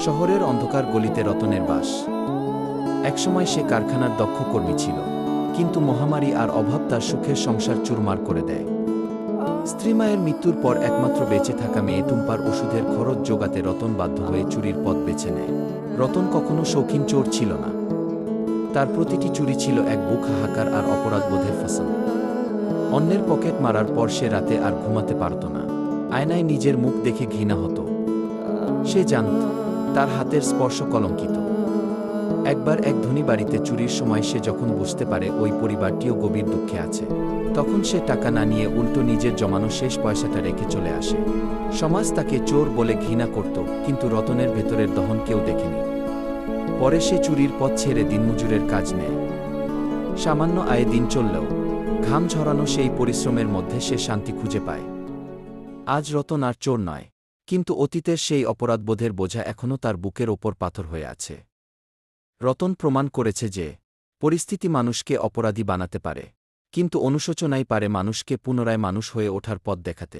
শহরের অন্ধকার গলিতে রতনের বাস। একসময় সে কারখানার দক্ষ কর্মী ছিল, কিন্তু মহামারী আর অভাব তার সুখের সংসার চুরমার করে দেয়। স্ত্রী মায়ের মৃত্যুর পর একমাত্র বেঁচে থাকা মেয়ে টুম্পার ওষুধের খরচ জোগাতে রতন বাধ্য হয়ে চুরির পথ বেছে নেয়। রতন কখনো শৌখিন চোর ছিল না। তার প্রতিটি চুরি ছিল এক বুক হাহাকার আর অপরাধবোধের ফসল। অন্যের পকেট মারার পর সে রাতে আর ঘুমাতে পারত না। আয়নায় নিজের মুখ দেখে ঘৃণা হতো। সে জানত তার হাতের স্পর্শ কলঙ্কিত। একবার এক ধনী বাড়িতে চুরির সময় সে যখন বুঝতে পারে ওই পরিবারটিও গভীর দুঃখে আছে, তখন সে টাকা না নিয়ে উল্টো নিজের জমানো শেষ পয়সাটা রেখে চলে আসে। সমাজ তাকে চোর বলে ঘৃণা করত, কিন্তু রতনের ভেতরের দহন কেউ দেখেনি। পরে সে চুরির পথ ছেড়ে দিনমজুরের কাজ নেয়। সামান্য আয়ে দিন চললেও ঘাম ঝরানো সেই পরিশ্রমের মধ্যে সে শান্তি খুঁজে পায়। আজ রতন আর চোর নয়, কিন্তু অতীতের সেই অপরাধবোধের বোঝা এখনও তার বুকের ওপর পাথর হয়ে আছে। রতন প্রমাণ করেছে যে পরিস্থিতি মানুষকে অপরাধী বানাতে পারে, কিন্তু অনুশোচনাই পারে মানুষকে পুনরায় মানুষ হয়ে ওঠার পথ দেখাতে।